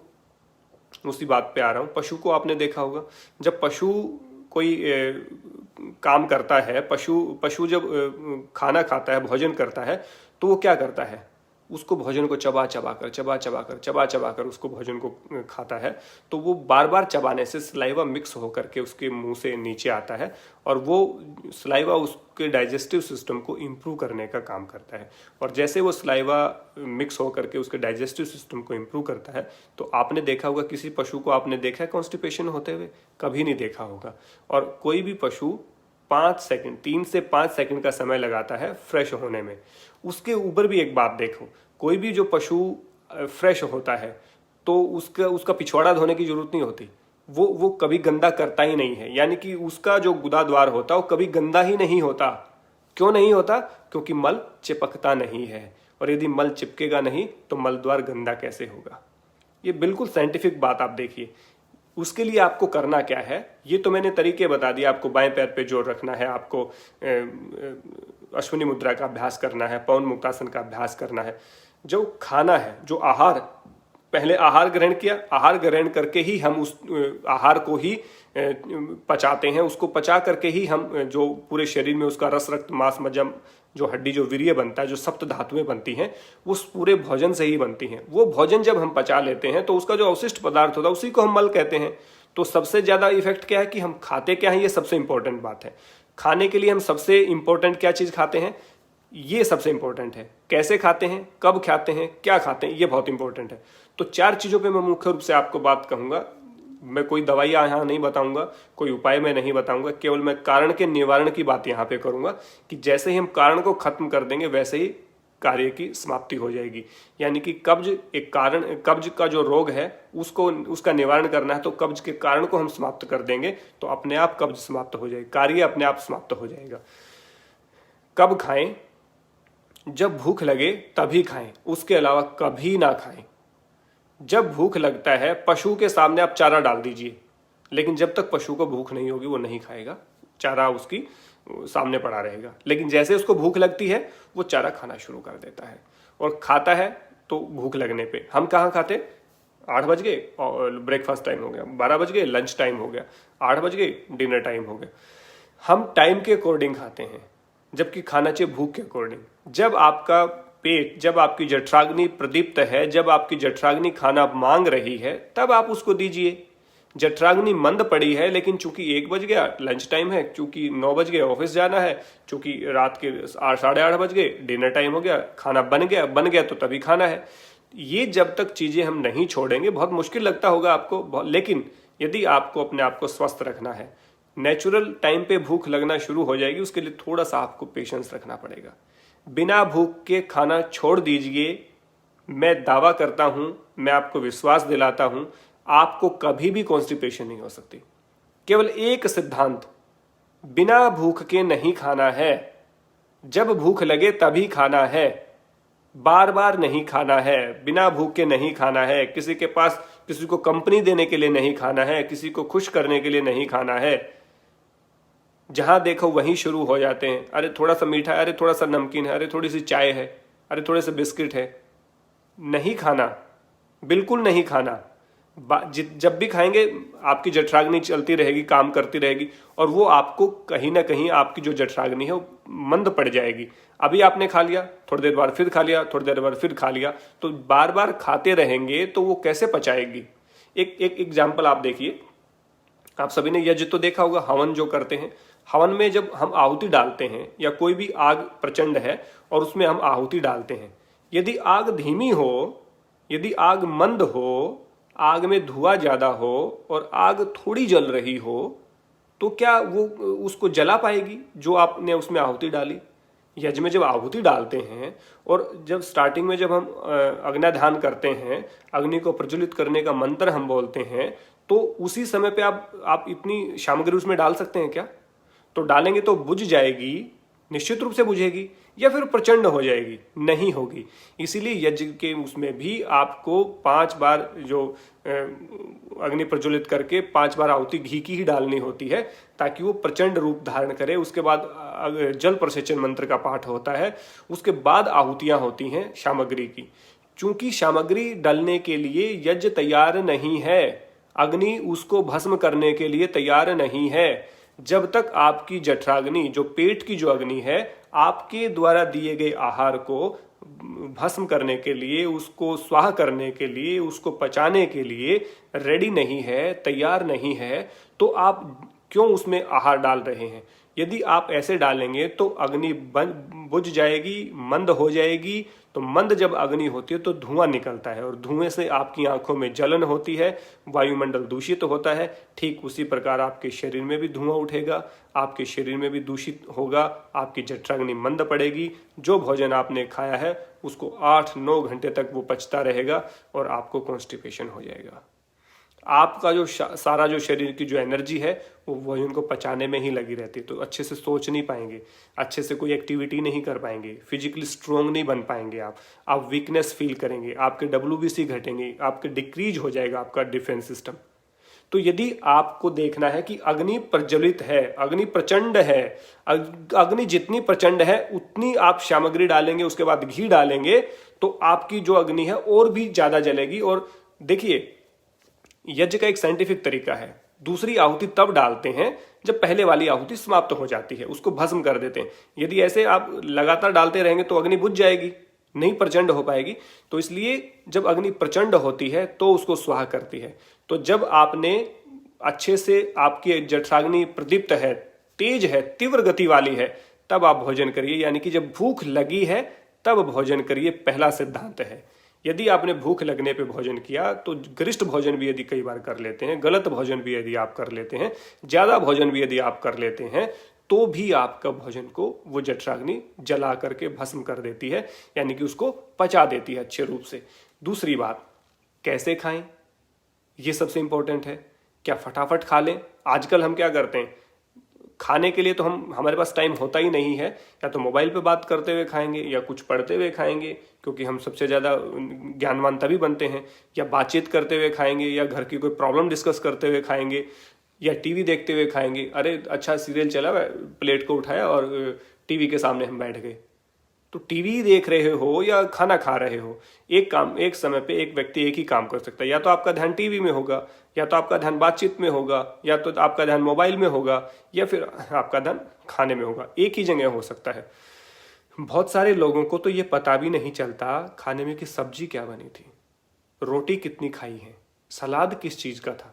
उसी बात पे आ रहा हूँ, पशु को आपने देखा होगा, जब पशु कोई काम करता है, पशु जब खाना खाता है, भोजन करता है, तो वो क्या करता है, उसको भोजन को चबा चबा कर उसको भोजन को खाता है। तो वो बार बार चबाने से सलाइवा मिक्स होकर के उसके मुंह से नीचे आता है, और वो सलाइवा उसके डाइजेस्टिव सिस्टम को इम्प्रूव करने का काम करता है। और जैसे वो सलाइवा मिक्स होकर के उसके डाइजेस्टिव सिस्टम को इम्प्रूव करता है, तो आपने देखा होगा, किसी पशु को आपने देखा है कॉन्स्टिपेशन होते हुए? कभी नहीं देखा होगा। और कोई भी पशु 5 सेकंड, 3 से 5 सेकंड का समय लगाता है फ्रेश होने में। उसके ऊपर भी एक बात देखो, कोई भी जो पशु फ्रेश होता है तो उसका पिछवाड़ा धोने की जरूरत नहीं होती, वो कभी गंदा करता ही नहीं है। यानी कि उसका जो गुदाद्वार होता है वो कभी गंदा ही नहीं होता। क्यों नहीं होता? क्योंकि मल चिपकता नहीं है, और यदि मल चिपकेगा नहीं तो मलद्वार गंदा कैसे होगा। ये बिल्कुल साइंटिफिक बात आप देखिए। उसके लिए आपको करना क्या है, ये तो मैंने तरीके बता दिए। आपको बाएं पैर पे जोर रखना है, आपको अश्विनी मुद्रा का अभ्यास करना है, पवन मुक्तासन का अभ्यास करना है। जो खाना है, जो आहार, पहले आहार ग्रहण किया, आहार ग्रहण करके ही हम उस आहार को ही पचाते हैं, उसको पचा करके ही हम जो पूरे शरीर में उसका रस, रक्त, मांस, मज्जा, जो हड्डी, जो वीर्य बनता है, जो सप्त धातुएं बनती हैं, वो पूरे भोजन से ही बनती हैं। वो भोजन जब हम पचा लेते हैं तो उसका जो अवशिष्ट पदार्थ होता है उसी को हम मल कहते हैं। तो सबसे ज्यादा इफेक्ट क्या है कि हम खाते क्या हैं, ये सबसे इंपॉर्टेंट बात है। खाने के लिए हम सबसे इंपॉर्टेंट क्या चीज खाते हैं, ये सबसे इंपॉर्टेंट है। कैसे खाते हैं, कब खाते हैं, क्या खाते हैं, ये बहुत इंपॉर्टेंट है। तो 4 चीजों पे मैं मुख्य रूप से आपको बात कहूंगा। मैं कोई दवाइयां यहाँ नहीं बताऊंगा, कोई उपाय मैं नहीं बताऊंगा, केवल मैं कारण के निवारण की बात यहाँ पे करूंगा कि जैसे ही हम कारण को खत्म कर देंगे वैसे ही कार्य की समाप्ति हो जाएगी। यानी कि कब्ज एक कारण, कब्ज का जो रोग है उसको उसका निवारण करना है तो कब्ज के कारण को हम समाप्त कर देंगे तो अपने आप कब्ज समाप्त हो जाएगी, कार्य अपने आप समाप्त हो जाएगा। कब खाएं? जब भूख लगे तभी खाएं, उसके अलावा कभी ना खाएं। जब भूख लगता है पशु के सामने आप चारा डाल दीजिए, लेकिन जब तक पशु को भूख नहीं होगी वो नहीं खाएगा, चारा उसकी सामने पड़ा रहेगा। लेकिन जैसे उसको भूख लगती है वो चारा खाना शुरू कर देता है और खाता है। तो भूख लगने पे हम कहाँ खाते? 8 बज गए और ब्रेकफास्ट टाइम हो गया, 12 बज गए लंच टाइम हो गया, 8 बज गए डिनर टाइम हो गया। हम टाइम के अकॉर्डिंग खाते हैं, जबकि खाना चाहिए भूख के अकॉर्डिंग। जब आपका पेट, जब आपकी जठराग्नि प्रदीप्त है, जब आपकी जठराग्नि खाना मांग रही है, तब आप उसको दीजिए। जठराग्नि मंद पड़ी है, लेकिन चूंकि 1 बज गया लंच टाइम है, चूंकि 9 बज गए ऑफिस जाना है, चूंकि रात के 8 साढ़े 8 बज गए डिनर टाइम हो गया, खाना बन गया तो तभी खाना है। ये जब तक चीजें हम नहीं छोड़ेंगे, बहुत मुश्किल लगता होगा आपको, लेकिन यदि आपको अपने आप को स्वस्थ रखना है, नेचुरल टाइम पे भूख लगना शुरू हो जाएगी, उसके लिए थोड़ा सा आपको पेशेंस रखना पड़ेगा। बिना भूख के खाना छोड़ दीजिए। मैं दावा करता हूं, मैं आपको विश्वास दिलाता हूं, आपको कभी भी कॉन्स्टिपेशन नहीं हो सकती। केवल एक सिद्धांत, बिना भूख के नहीं खाना है, जब भूख लगे तभी खाना है, बार बार नहीं खाना है, बिना भूख के नहीं खाना है, किसी के पास किसी को कंपनी देने के लिए नहीं खाना है, किसी को खुश करने के लिए नहीं खाना है। जहां देखो वहीं शुरू हो जाते हैं, अरे थोड़ा सा मीठा है, अरे थोड़ा सा नमकीन है, अरे थोड़ी सी चाय है, अरे थोड़े से बिस्किट है। नहीं खाना, बिल्कुल नहीं खाना। जब भी खाएंगे आपकी जठराग्नि चलती रहेगी, काम करती रहेगी, और वो आपको कहीं ना कहीं आपकी जो जठराग्नि है वो मंद पड़ जाएगी। अभी आपने खा लिया, थोड़ी देर बाद फिर खा लिया, थोड़ी देर बाद फिर खा लिया, तो बार बार खाते रहेंगे तो वो कैसे पचाएगी। एक एग्जाम्पल आप देखिए, आप सभी ने यज्ञ तो देखा होगा, हवन जो करते हैं, हवन में जब हम आहुति डालते हैं या कोई भी आग प्रचंड है और उसमें हम आहुति डालते हैं, यदि आग धीमी हो, यदि आग मंद हो, आग में धुआं ज्यादा हो और आग थोड़ी जल रही हो, तो क्या वो उसको जला पाएगी जो आपने उसमें आहुति डाली? यज्ञ में जब आहुति डालते हैं और जब स्टार्टिंग में जब हम अग्न्याध्यान करते हैं, अग्नि को प्रज्वलित करने का मंत्र हम बोलते हैं, तो उसी समय पे आप इतनी सामग्री उसमें डाल सकते हैं क्या? तो डालेंगे तो बुझ जाएगी, निश्चित रूप से बुझेगी, या फिर प्रचंड हो जाएगी? नहीं होगी। इसीलिए यज्ञ के उसमें भी आपको 5 बार जो अग्नि प्रज्वलित करके 5 बार आहुति घी की ही डालनी होती है, ताकि वो प्रचंड रूप धारण करे। उसके बाद जल प्रसेचन मंत्र का पाठ होता है, उसके बाद आहुतियां होती हैं सामग्री की। चूंकि सामग्री डालने के लिए यज्ञ तैयार नहीं है, अग्नि उसको भस्म करने के लिए तैयार नहीं है। जब तक आपकी जठराग्नि, जो पेट की जो अग्नि है, आपके द्वारा दिए गए आहार को भस्म करने के लिए, उसको स्वाह करने के लिए, उसको पचाने के लिए रेडी नहीं है, तैयार नहीं है, तो आप क्यों उसमें आहार डाल रहे हैं? यदि आप ऐसे डालेंगे तो अग्नि बुझ जाएगी, मंद हो जाएगी। तो मंद जब अग्नि होती है तो धुआं निकलता है और धुएं से आपकी आंखों में जलन होती है, वायुमंडल दूषित होता है। ठीक उसी प्रकार आपके शरीर में भी धुआं उठेगा, आपके शरीर में भी दूषित होगा, आपकी जठराग्नि मंद पड़ेगी। जो भोजन आपने खाया है उसको 8-9 घंटे तक वो पचता रहेगा और आपको कॉन्स्टिपेशन हो जाएगा। आपका जो सारा जो शरीर की जो एनर्जी है वो भोजन को पचाने में ही लगी रहती है। तो अच्छे से सोच नहीं पाएंगे, अच्छे से कोई एक्टिविटी नहीं कर पाएंगे, फिजिकली स्ट्रोंग नहीं बन पाएंगे, आप वीकनेस फील करेंगे, आपके WBC घटेंगे, आपके डिक्रीज हो जाएगा आपका डिफेंस सिस्टम। तो यदि आपको देखना है कि अग्नि प्रज्वलित है, अग्नि प्रचंड है, अग्नि जितनी प्रचंड है उतनी आप सामग्री डालेंगे, उसके बाद घी डालेंगे, तो आपकी जो अग्नि है और भी ज्यादा जलेगी। और देखिए, यज्ञ का एक साइंटिफिक तरीका है, दूसरी आहुति तब डालते हैं जब पहले वाली आहुति समाप्त हो जाती है, उसको भस्म कर देते हैं। यदि ऐसे आप लगातार डालते रहेंगे तो अग्नि बुझ जाएगी, नहीं प्रचंड हो पाएगी। तो इसलिए जब अग्नि प्रचंड होती है तो उसको स्वाह करती है। तो जब आपने अच्छे से, आपकी जठराग्नि प्रदीप्त है, तेज है, तीव्र गति वाली है, तब आप भोजन करिए। यानी कि जब भूख लगी है तब भोजन करिए, पहला सिद्धांत है। यदि आपने भूख लगने पे भोजन किया तो गरिष्ठ भोजन भी यदि कई बार कर लेते हैं, गलत भोजन भी यदि आप कर लेते हैं, ज्यादा भोजन भी यदि आप कर लेते हैं, तो भी आपका भोजन को वो जठराग्नि जला करके भस्म कर देती है, यानी कि उसको पचा देती है अच्छे रूप से। दूसरी बात, कैसे खाएं, ये सबसे इंपॉर्टेंट है। क्या फटाफट खा लें? आजकल हम क्या करते हैं, खाने के लिए तो हमारे पास टाइम होता ही नहीं है, या तो मोबाइल पे बात करते हुए खाएंगे या कुछ पढ़ते हुए खाएंगे, क्योंकि हम सबसे ज़्यादा ज्ञानवान तभी बनते हैं, या बातचीत करते हुए खाएंगे, या घर की कोई प्रॉब्लम डिस्कस करते हुए खाएंगे, या टीवी देखते हुए खाएंगे। अरे अच्छा सीरियल चला, प्लेट को उठाया और टीवी के सामने हम बैठ गए। तो टीवी देख रहे हो या खाना खा रहे हो, एक समय पे एक व्यक्ति एक ही काम कर सकता है। या तो आपका ध्यान टीवी में होगा, या तो आपका ध्यान बातचीत में होगा, या तो आपका ध्यान मोबाइल में होगा, या फिर आपका ध्यान खाने में होगा। एक ही जगह हो सकता है। बहुत सारे लोगों को तो ये पता भी नहीं चलता खाने में कि सब्जी क्या बनी थी, रोटी कितनी खाई है, सलाद किस चीज का था।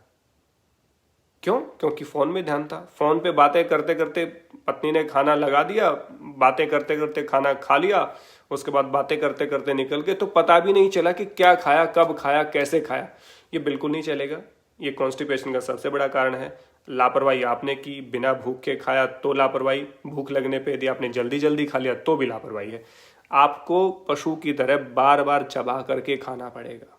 क्यों? क्योंकि फोन में ध्यान था। फोन पे बातें करते करते पत्नी ने खाना लगा दिया, बातें करते करते खाना खा लिया, उसके बाद बातें करते करते निकल गए, तो पता भी नहीं चला कि क्या खाया, कब खाया, कैसे खाया। ये बिल्कुल नहीं चलेगा। ये कॉन्स्टिपेशन का सबसे बड़ा कारण है। लापरवाही आपने की, बिना भूख के खाया तो लापरवाही, भूख लगने पे यदि आपने जल्दी जल्दी खा लिया तो भी लापरवाही है। आपको पशु की तरह बार बार चबा करके खाना पड़ेगा।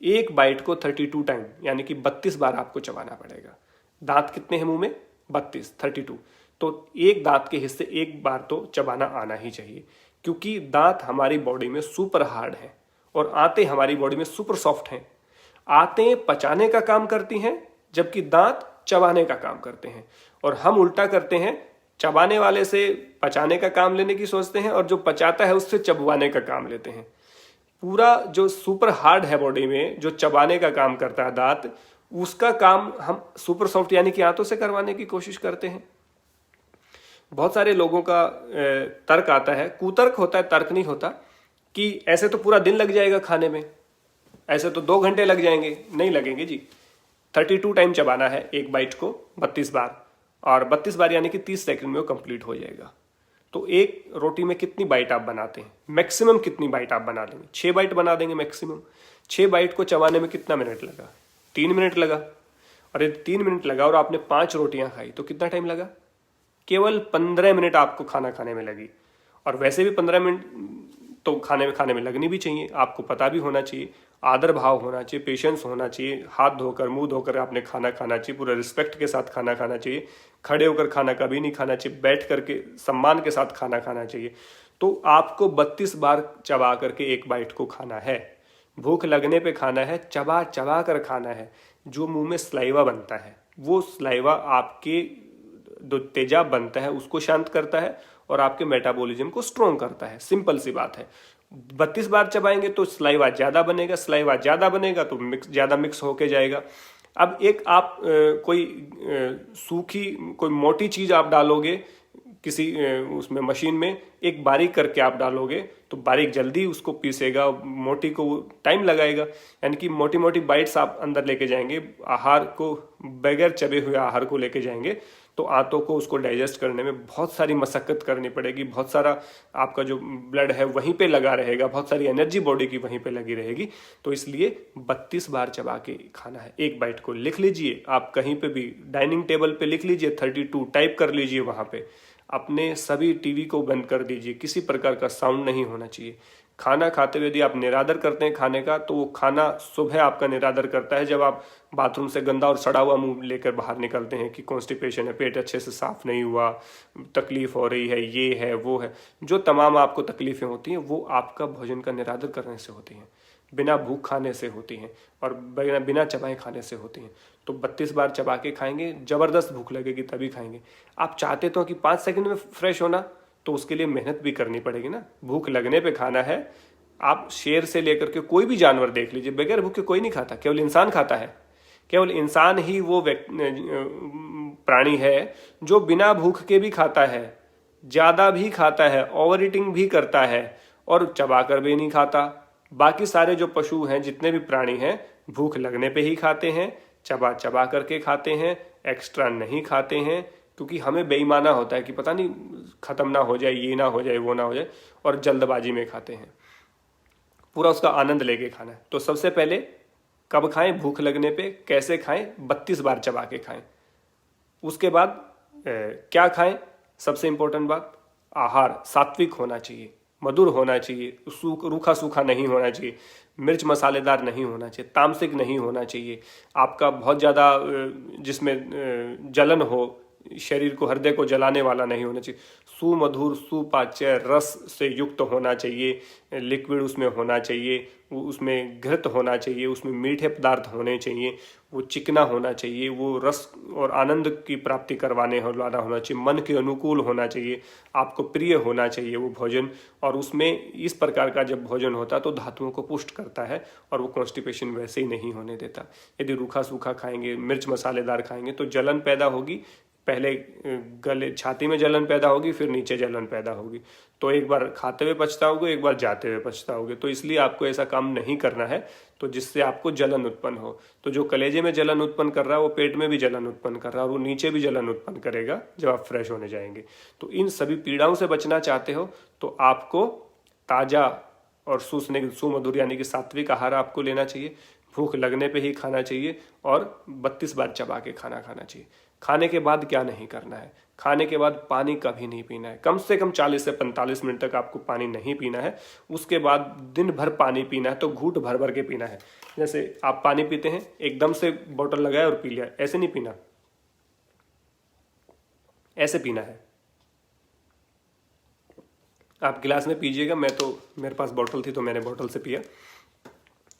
एक बाइट को 32 टाइम, यानी कि 32 बार आपको चबाना पड़ेगा। दांत कितने हैं मुंह में? 32, 32। तो एक दांत के हिस्से एक बार तो चबाना आना ही चाहिए, क्योंकि दांत हमारी बॉडी में सुपर हार्ड है और आंतें हमारी बॉडी में सुपर सॉफ्ट हैं। आंतें पचाने का काम करती हैं, जबकि दांत चबाने का काम करते हैं। और हम उल्टा करते हैं, चबाने वाले से पचाने का काम लेने की सोचते हैं, और जो पचाता है उससे चबवाने का काम लेते हैं। पूरा जो सुपर हार्ड है बॉडी में, जो चबाने का काम करता है दांत, उसका काम हम सुपर सॉफ्ट यानी कि आंतों से करवाने की कोशिश करते हैं। बहुत सारे लोगों का तर्क आता है, कुतर्क होता है, तर्क नहीं होता, कि ऐसे तो पूरा दिन लग जाएगा खाने में, ऐसे तो 2 घंटे लग जाएंगे। नहीं लगेंगे जी। 32 टाइम चबाना है एक बाइट को, 32 बार, और 32 बार यानी कि 30 सेकंड में वो कंप्लीट हो जाएगा। तो एक रोटी में कितनी बाइट आप बनाते हैं? मैक्सिमम कितनी बाइट आप बना लेंगे? 6 बाइट बना देंगे मैक्सिमम। 6 बाइट को चबाने में कितना मिनट लगा? 3 मिनट लगा। और यदि 3 मिनट लगा और आपने 5 रोटियां खाई तो कितना टाइम लगा? केवल 15 मिनट आपको खाना खाने में लगी। और वैसे भी 15 मिनट तो खाने में लगनी भी चाहिए। आपको पता भी होना चाहिए, आदर भाव होना चाहिए, पेशेंस होना चाहिए, हाथ धोकर मुंह धोकर आपने खाना खाना चाहिए, पूरा रिस्पेक्ट के साथ खाना खाना चाहिए। खड़े होकर खाना कभी नहीं खाना चाहिए, बैठ करके सम्मान के साथ खाना खाना चाहिए। तो आपको 32 बार चबा करके एक बाइट को खाना है। भूख लगने पे खाना है, चबा चबा कर खाना है। जो मुंह में स्लाइवा बनता है, वो स्लाइवा आपके जो तेजाब बनता है उसको शांत करता है और आपके मेटाबॉलिज्म को स्ट्रॉन्ग करता है। सिंपल सी बात है। 32 बार चबाएंगे तो स्लाइवा ज्यादा बनेगा, स्लाइवा ज्यादा बनेगा तो ज्यादा मिक्स होके जाएगा। अब एक आप कोई सूखी कोई मोटी चीज आप डालोगे किसी उसमें मशीन में, एक बारीक करके आप डालोगे तो बारीक जल्दी उसको पीसेगा, मोटी को टाइम लगाएगा। यानी कि मोटी मोटी बाइट्स आप अंदर लेके जाएंगे, आहार को बगैर चबे हुए आहार को लेके जाएंगे तो आंतों को उसको डाइजेस्ट करने में बहुत सारी मशक्कत करनी पड़ेगी। बहुत सारा आपका जो ब्लड है वहीं पे लगा रहेगा, बहुत सारी एनर्जी बॉडी की वहीं पे लगी रहेगी। तो इसलिए 32 बार चबा के खाना है। एक बाइट को लिख लीजिए, आप कहीं पे भी डाइनिंग टेबल पे लिख लीजिए, 32 टाइप कर लीजिए वहां पे। अपने सभी टीवी को बंद कर दीजिए, किसी प्रकार का साउंड नहीं होना चाहिए। खाना खाते हुए यदि आप निरादर करते हैं खाने का, तो वो खाना सुबह आपका निरादर करता है। जब आप बाथरूम से गंदा और सड़ा हुआ मुंह लेकर बाहर निकलते हैं कि कॉन्स्टिपेशन है, पेट अच्छे से साफ नहीं हुआ, तकलीफ हो रही है, ये है वो है, जो तमाम आपको तकलीफें होती हैं वो आपका भोजन का निरादर करने से होती हैं, बिना भूख खाने से होती हैं और बिना चबाए खाने से होती हैं। तो 32 बार चबा के खाएंगे, जबरदस्त भूख लगेगी तभी खाएंगे। आप चाहते तो कि 5 सेकंड में फ्रेश होना, तो उसके लिए मेहनत भी करनी पड़ेगी ना। भूख लगने पे खाना है। आप शेर से लेकर के कोई भी जानवर देख लीजिए, बगैर भूखे कोई नहीं खाता, केवल इंसान खाता है। केवल इंसान ही वो प्राणी है जो बिना भूख के भी खाता है, ज्यादा भी खाता है, ओवर ईटिंग भी करता है और चबाकर भी नहीं खाता। बाकी सारे जो पशु हैं, जितने भी प्राणी हैं, भूख लगने पे ही खाते हैं, चबा चबा करके खाते हैं, एक्स्ट्रा नहीं खाते हैं। क्योंकि हमें बेईमाना होता है कि पता नहीं खत्म ना हो जाए, ये ना हो जाए, वो ना हो जाए, और जल्दबाजी में खाते हैं। पूरा उसका आनंद लेके खाना है। तो सबसे पहले कब खाएं? भूख लगने पे। कैसे खाएं? 32 बार चबा के खाएं। उसके बाद क्या खाएं? सबसे इंपॉर्टेंट बात, आहार सात्विक होना चाहिए, मधुर होना चाहिए, रूखा सूखा नहीं होना चाहिए, मिर्च मसालेदार नहीं होना चाहिए, तामसिक नहीं होना चाहिए, आपका बहुत ज़्यादा जिसमें जलन हो, शरीर को, हृदय को जलाने वाला नहीं होना चाहिए, सुमधुर सुपाच्य रस से युक्त होना चाहिए, लिक्विड उसमें होना चाहिए, उसमें घृत होना चाहिए, उसमें मीठे पदार्थ होने चाहिए, वो चिकना होना चाहिए, वो रस और आनंद की प्राप्ति करवाने वाला होना चाहिए, मन के अनुकूल होना चाहिए, आपको प्रिय होना चाहिए वो भोजन। और उसमें इस प्रकार का जब भोजन होता है तो धातुओं को पुष्ट करता है और वो कॉन्स्टिपेशन वैसे ही नहीं होने देता। यदि रूखा सूखा खाएंगे, मिर्च मसालेदार खाएंगे तो जलन पैदा होगी, पहले गले छाती में जलन पैदा होगी, फिर नीचे जलन पैदा होगी, तो एक बार खाते हुए पछताओगे, एक बार जाते हुए पछताओगे। तो इसलिए आपको ऐसा काम नहीं करना है तो जिससे आपको जलन उत्पन्न हो। तो जो कलेजे में जलन उत्पन्न कर रहा है वो पेट में भी जलन उत्पन्न कर रहा है और वो नीचे भी जलन उत्पन्न करेगा जब आप फ्रेश होने जाएंगे। तो इन सभी पीड़ाओं से बचना चाहते हो तो आपको ताजा और सुमधुर यानी कि सात्विक आहार आपको लेना चाहिए, भूख लगने पे ही खाना चाहिए और 32 बार चबा के खाना खाना चाहिए। खाने के बाद क्या नहीं करना है? खाने के बाद पानी कभी नहीं पीना है, कम से कम 40 से 45 मिनट तक आपको पानी नहीं पीना है। उसके बाद दिन भर पानी पीना है तो घूंट भर भर के पीना है। जैसे आप पानी पीते हैं, एकदम से बोतल लगाया और पी लिया, ऐसे नहीं पीना, ऐसे पीना है। आप गिलास में पीजिएगा, मैं तो मेरे पास बोतल थी तो मैंने बोतल से पिया।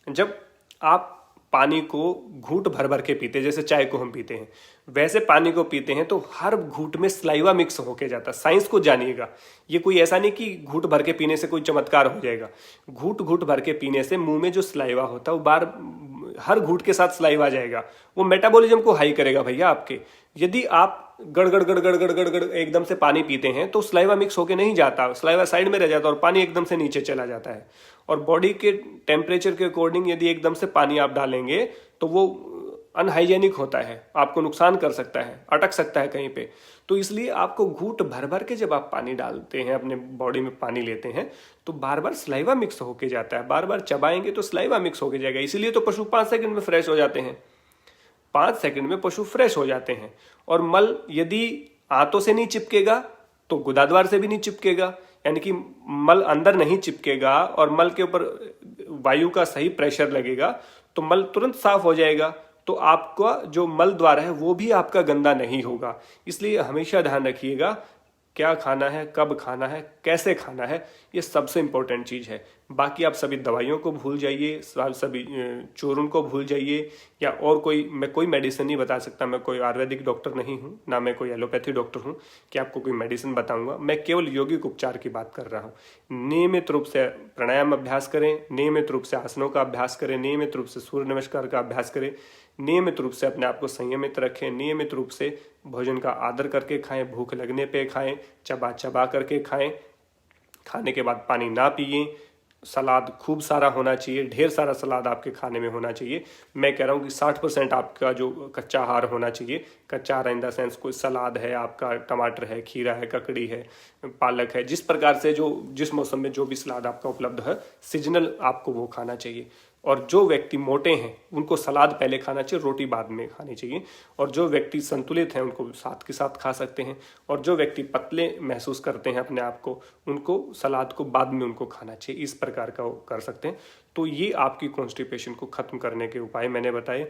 जब आप पानी को घूंट भर भर के पीते, जैसे चाय को हम पीते हैं, वैसे पानी को पीते हैं तो हर घूंट में सलाइवा मिक्स होके जाता है। साइंस को जानिएगा, ये कोई ऐसा नहीं कि घूंट भर के पीने से कोई चमत्कार हो जाएगा। घूंट घूंट भर के पीने से मुंह में जो सलाइवा होता है वो हर घूंट के साथ सलाइवा आ जाएगा, वो मेटाबॉलिज्म को हाई करेगा भैया आपके। यदि आप गड़गड़ गड़गड़ गड़गड़ गड़ एकदम से पानी पीते हैं तो सलाइवा मिक्स होके नहीं जाता, सलाइवा साइड में रह जाता और पानी एकदम से नीचे चला जाता है। और बॉडी के टेम्परेचर के अकॉर्डिंग यदि एकदम से पानी आप डालेंगे तो वो अनहाइजेनिक होता है, आपको नुकसान कर सकता है, अटक सकता है कहीं पे। तो इसलिए आपको घूंट भर भर के जब आप पानी डालते हैं, अपने बॉडी में पानी लेते हैं, तो बार बार सलाइवा मिक्स होके जाता है। बार बार चबाएंगे तो सलाइवा मिक्स होके जाएगा। इसीलिए तो पशु 5 सेकंड में फ्रेश हो जाते हैं, 5 सेकंड में पशु फ्रेश हो जाते हैं। और मल यदि आंतों से नहीं चिपकेगा तो गुदाद्वार से भी नहीं चिपकेगा, यानी कि मल अंदर नहीं चिपकेगा और मल के ऊपर वायु का सही प्रेशर लगेगा तो मल तुरंत साफ हो जाएगा। तो आपका जो मल द्वार है वो भी आपका गंदा नहीं होगा। इसलिए हमेशा ध्यान रखिएगा क्या खाना है, कब खाना है, कैसे खाना है, ये सबसे इंपॉर्टेंट चीज़ है। बाकी आप सभी दवाइयों को भूल जाइए, सभी चूर्ण को भूल जाइए, या और मैं कोई मेडिसिन नहीं बता सकता। मैं कोई आयुर्वेदिक डॉक्टर नहीं हूँ, ना मैं कोई एलोपैथी डॉक्टर हूँ कि आपको कोई मेडिसिन बताऊंगा। मैं केवल यौगिक उपचार की बात कर रहा हूँ। नियमित रूप से प्राणायाम अभ्यास करें, नियमित रूप से आसनों का अभ्यास करें, नियमित रूप से सूर्य नमस्कार का अभ्यास करें, नियमित रूप से अपने आप को संयमित रखें, नियमित रूप से भोजन का आदर करके खाएं, भूख लगने पे खाएं, चबा चबा करके खाएं, खाने के बाद पानी ना पिएं, सलाद खूब सारा होना चाहिए, ढेर सारा सलाद आपके खाने में होना चाहिए। मैं कह रहा हूँ कि 60% आपका जो कच्चा आहार होना चाहिए। कच्चा आहार इन द सेंस कोई सलाद है, आपका टमाटर है, खीरा है, ककड़ी है, पालक है, जिस प्रकार से जिस मौसम में जो भी सलाद आपका उपलब्ध है, सीजनल आपको वो खाना चाहिए। और जो व्यक्ति मोटे हैं उनको सलाद पहले खाना चाहिए, रोटी बाद में खानी चाहिए। और जो व्यक्ति संतुलित हैं उनको साथ के साथ खा सकते हैं। और जो व्यक्ति पतले महसूस करते हैं अपने आप को, उनको सलाद को बाद में उनको खाना चाहिए। इस प्रकार का वो कर सकते हैं। तो ये आपकी कॉन्स्टिपेशन को खत्म करने के उपाय मैंने बताए।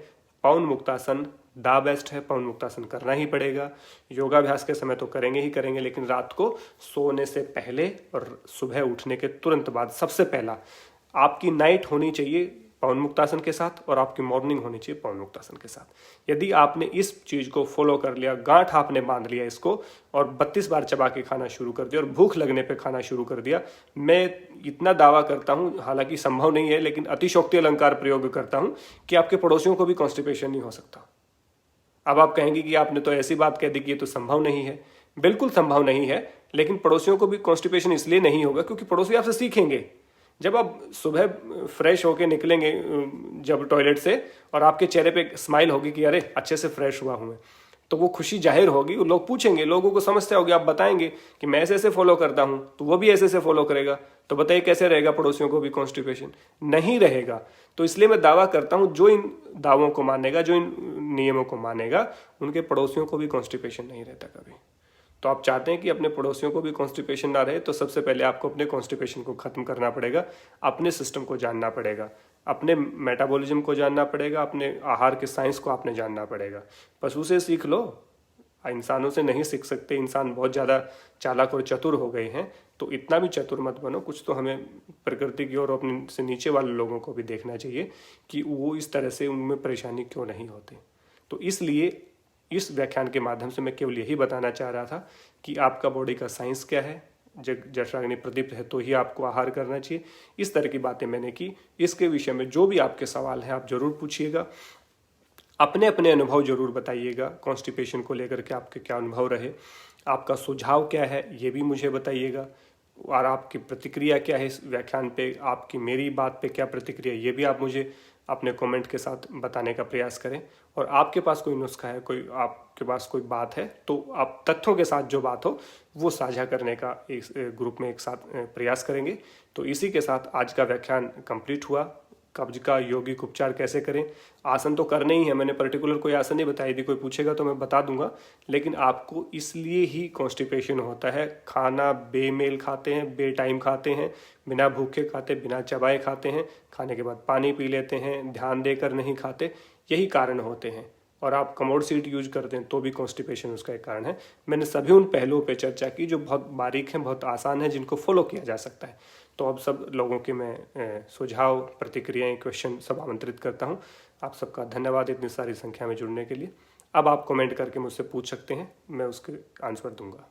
पवन मुक्तासन द बेस्ट है, पवन मुक्तासन करना ही पड़ेगा। योगाभ्यास के समय तो करेंगे ही करेंगे, लेकिन रात को सोने से पहले और सुबह उठने के तुरंत बाद सबसे पहला आपकी नाइट होनी चाहिए पवन मुक्तासन के साथ और आपकी मॉर्निंग होनी चाहिए पवन मुक्तासन के साथ। यदि आपने इस चीज़ को फॉलो कर लिया, गांठ आपने बांध लिया इसको और 32 बार चबा के खाना शुरू कर दिया और भूख लगने पे खाना शुरू कर दिया, मैं इतना दावा करता हूं, हालांकि संभव नहीं है लेकिन अतिशोक्ति अलंकार प्रयोग करता हूं कि आपके पड़ोसियों को भी कॉन्स्टिपेशन नहीं हो सकता। अब आप कहेंगे कि आपने तो ऐसी बात कह दी कि ये तो संभव नहीं है। बिल्कुल संभव नहीं है, लेकिन पड़ोसियों को भी कॉन्स्टिपेशन इसलिए नहीं होगा क्योंकि पड़ोसी आपसे सीखेंगे। जब आप सुबह फ्रेश होके निकलेंगे जब टॉयलेट से और आपके चेहरे पे स्माइल होगी कि अरे अच्छे से फ्रेश हुआ हूँ मैं, तो वो खुशी जाहिर होगी, वो लोग पूछेंगे, लोगों को समस्या होगी, आप बताएंगे कि मैं ऐसे ऐसे फॉलो करता हूं, तो वो भी ऐसे ऐसे फॉलो करेगा। तो बताइए कैसे रहेगा पड़ोसियों को भी कॉन्स्टिपेशन? नहीं रहेगा। तो इसलिए मैं दावा करता हूं जो इन दावों को मानेगा, जो इन नियमों को मानेगा, उनके पड़ोसियों को भी कॉन्स्टिपेशन नहीं रहता कभी। तो आप चाहते हैं कि अपने पड़ोसियों को भी कॉन्स्टिपेशन ना रहे, तो सबसे पहले आपको अपने कॉन्स्टिपेशन को खत्म करना पड़ेगा, अपने सिस्टम को जानना पड़ेगा, अपने मेटाबॉलिज्म को जानना पड़ेगा, अपने आहार के साइंस को आपने जानना पड़ेगा। पशु से सीख लो, इंसानों से नहीं सीख सकते, इंसान बहुत ज़्यादा चालाक और चतुर हो गए हैं, तो इतना भी चतुर मत बनो। कुछ तो हमें प्रकृति की और अपने से नीचे वाले लोगों को भी देखना चाहिए कि वो इस तरह से उनमें परेशानी क्यों नहीं होती। तो इसलिए इस व्याख्यान के माध्यम से मैं केवल यही बताना चाह रहा था कि आपका बॉडी का साइंस क्या है, जठराग्नि प्रदीप्त है तो ही आपको आहार करना चाहिए। इस तरह की बातें मैंने की। इसके विषय में जो भी आपके सवाल हैं आप जरूर पूछिएगा, अपने अपने अनुभव जरूर बताइएगा, कॉन्स्टिपेशन को लेकर के आपके क्या अनुभव रहे, आपका सुझाव क्या है ये भी मुझे बताइएगा, और आपकी प्रतिक्रिया क्या है इस व्याख्यान पे, आपकी मेरी बात पे क्या प्रतिक्रिया, ये भी आप मुझे अपने कमेंट के साथ बताने का प्रयास करें। और आपके पास कोई नुस्खा है, कोई आपके पास कोई बात है, तो आप तथ्यों के साथ जो बात हो वो साझा करने का एक ग्रुप में एक साथ प्रयास करेंगे। तो इसी के साथ आज का व्याख्यान कंप्लीट हुआ। कब्ज का यौगिक उपचार कैसे करें, आसन तो करने ही है, मैंने पर्टिकुलर कोई आसन नहीं बताई थी, कोई पूछेगा तो मैं बता दूंगा। लेकिन आपको इसलिए ही कॉन्स्टिपेशन होता है, खाना बेमेल खाते हैं, बे टाइम खाते हैं, बिना भूखे खाते, बिना चबाए खाते हैं, खाने के बाद पानी पी लेते हैं, ध्यान देकर नहीं खाते, यही कारण होते हैं। और आप कमोड सीट यूज करते हैं तो भी कॉन्स्टिपेशन उसका एक कारण है। मैंने सभी उन पहलुओं पे चर्चा की जो बहुत बारीक हैं, बहुत आसान है, जिनको फॉलो किया जा सकता है। तो अब सब लोगों के मैं सुझाव, प्रतिक्रियाएं, क्वेश्चन सब आमंत्रित करता हूं। आप सबका धन्यवाद इतनी सारी संख्या में जुड़ने के लिए। अब आप कमेंट करके मुझसे पूछ सकते हैं, मैं उसके आंसर दूंगा।